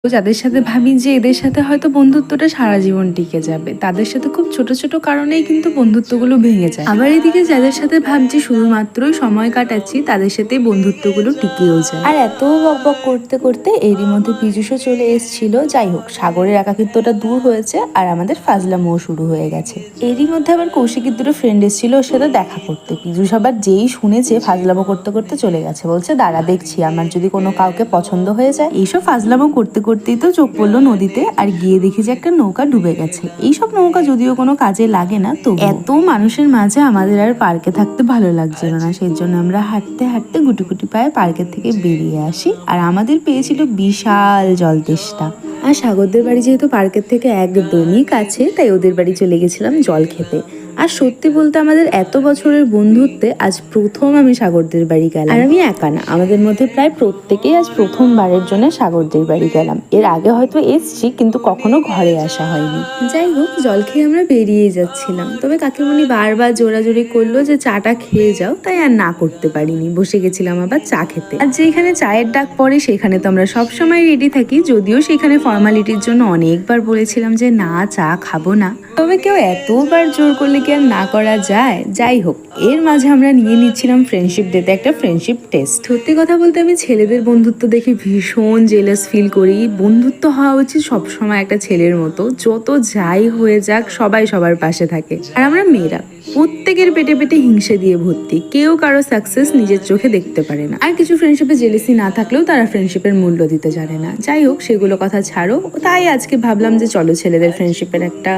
যাদের সাথে ভাবি যে এদের সাথে হয়তো বন্ধুত্বটা সারা জীবন টিকে যাবে, তাদের সাথে খুব ছোট ছোট কারণেই কিন্তু বন্ধুত্বগুলো ভেঙে যায়। আবার এদিকে যাদের সাথে ভাবছি শুধুমাত্রই সময় কাটাচ্ছি, তাদের সাথে বন্ধুত্বগুলো টিকেও যায়। আর এত বকবক করতে করতে এরই মধ্যে পীযূষও চলে এসেছিল। যাই হোক, সাগরের একাকিত্বটা দূর হয়েছে আর আমাদের ফাজলামোও শুরু হয়ে গেছে। এরই মধ্যে আবার কৌশিকের দুটো ফ্রেন্ড এসেছিল ওর সাথে দেখা করতে। পীযূষ আবার যেই শুনেছে ফাজলামো করতে করতে চলে গেছে, বলছে দাঁড়া দেখছি আমার যদি কোনো কাউকে পছন্দ হয়ে যায়। এইসব ফাজলামো করতে করতেই তো চোখ পড়লো নদীতে, আর গিয়ে দেখি যে একটা নৌকা ডুবে গেছে। এইসব নৌকা যদিও কোনো কাজে লাগে না, তো এত মানুষের মাঝে আমাদের আর পার্কে থাকতে ভালো লাগছিল না। সেই জন্য আমরা হাঁটতে হাঁটতে গুটি গুটি পায়ে পার্কের থেকে বেরিয়ে আসি। আর আমাদের পেয়েছিল বিশাল জল তেষ্টা। আর সাগরদের বাড়ি যেহেতু পার্কের থেকে একদমই কাছে, তাই ওদের বাড়ি চলে গেছিলাম জল খেতে। আর সত্যি বলতে আমাদের এত বছরের বন্ধুত্বে আজ প্রথম আমি সাগরদের বাড়ি গেলাম। আর আমি একা না, আমাদের মধ্যে প্রায় প্রত্যেকেই আজ প্রথমবারের জন্য সাগরদের বাড়ি গেলাম। এর আগে হয়তো এসছি, কিন্তু কখনো ঘরে আসা হয়নি। যাই হোক, জল খেয়ে আমরা বেরিয়ে যাচ্ছিলাম, তবে কাকিমণি বারবার জোরাজোরি করলো যে চাটা খেয়ে যাও, তাই আর না করতে পারিনি, বসে গেছিলাম আবার চা খেতে। আর যেখানে চায়ের ডাক পড়ে সেখানে তো আমরা সবসময় রেডি থাকি, যদিও সেখানে ফর্মালিটির জন্য অনেকবার বলেছিলাম যে না, চা খাবো না, তবে কেউ এতবার জোর করলে কি আর না করা যায়। যাই হোক, এর মাঝে আমরা নিয়ে নিচ্ছিলাম ফ্রেন্ডশিপ ডেতে একটা ফ্রেন্ডশিপ টেস্ট। সত্যি কথা বলতে আমি ছেলেদের বন্ধুত্ব দেখে ভীষণ জেলাস ফিল করি। বন্ধুত্ব হওয়া উচিত সবসময় একটা ছেলের মতো, যত যাই হয়ে যাক সবাই সবার পাশে থাকে। আর আমরা মেয়েরা প্রত্যেকের পেটে পেটে হিংসে দিয়ে ভর্তি, কেউ কারো সাকসেস নিজের চোখে দেখতে পারে না। আর কিছু ফ্রেন্ডশিপে জেলেসি না থাকলেও তারা ফ্রেন্ডশিপের মূল্য দিতে জানে না। যাই হোক, সেগুলো কথা ছাড়ো। তাই আজকে ভাবলাম যে চলো ছেলেদের ফ্রেন্ডশিপের একটা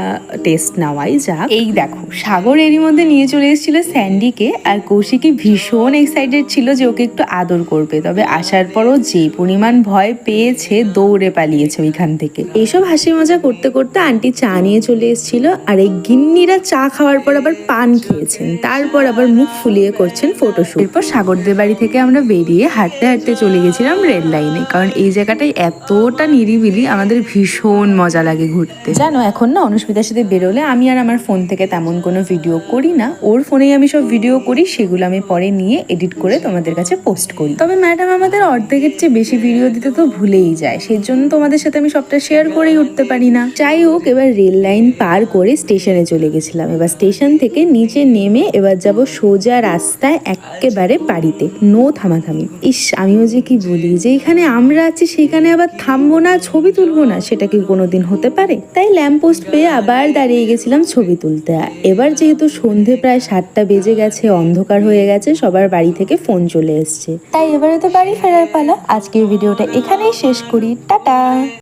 টেস্ট নেওয়াই যাক। এই দেখো, সাগর এরই মধ্যে নিয়ে চলে এসেছিল স্যান্ডিকে, আর কৌশিকী ভীষণ এক্সাইটেড ছিল যে ওকে একটু আদর করবে। তবে আসার পরও যে পরিমাণ ভয় পেয়েছে, দৌড়ে পালিয়েছে ওইখান থেকে। এইসব হাসি মজা করতে করতে আন্টি চা নিয়ে চলে এসেছিল, আর এই গিন্নিরা চা খাওয়ার পর আবার পান খেয়েছেন, তারপর আবার মুখ ফুলিয়ে করছেন ফটোশুট। এরপর সাগরদের বাড়ি থেকে আমরা বেরিয়ে হাঁটতে হাঁটতে চলে গেছিলাম রেল লাইনে, কারণ এই জায়গাটায় এতটা নিরিবিলি, আমাদের ভীষণ মজা লাগে ঘুরতে। জানো, এখন না অনুস্মিতার সাথে বেরোলে আমি আর আমার ফোন থেকে তেমন কোনো ভিডিও করি না, ওর ফোনেই আমি সব ভিডিও করি, সেগুলো আমি পরে নিয়ে এডিট করে তোমাদের কাছে পোস্ট করি। তবে ম্যাডাম আমাদের অর্ধেকের চেয়ে বেশি ভিডিও দিতে তো ভুলেই যায়, সেই জন্য তোমাদের সাথে আমি সবটা শেয়ার করেই উঠতে পারি না। যাই হোক, এবার রেল লাইন পার করে স্টেশনে চলে গেছিলাম। এবার স্টেশন থেকে নিচে নেমে এবার যাব সোজা রাস্তায় একেবারে বাড়িতে, নো থামাথামি। ইস, আমিও যে কি বলি, যেখানে আমরা আছি সেখানে আবার থামবো না, ছবি তুলবো না, সেটা কি কোনোদিন হতে পারে? তাই ল্যাম্পপোস্ট পেয়ে আবার দাঁড়িয়ে গেছিলাম ছবি তুলতে। এবার যেহেতু সন্ধে প্রায় 7টা বেজে গেছে, অন্ধকার হয়ে গেছে, সবার বাড়ি থেকে ফোন চলে এসছে, তাই এবারে তো বাড়ি ফেরার পালা। আজকের ভিডিওটা এখানেই শেষ করি, টাটা।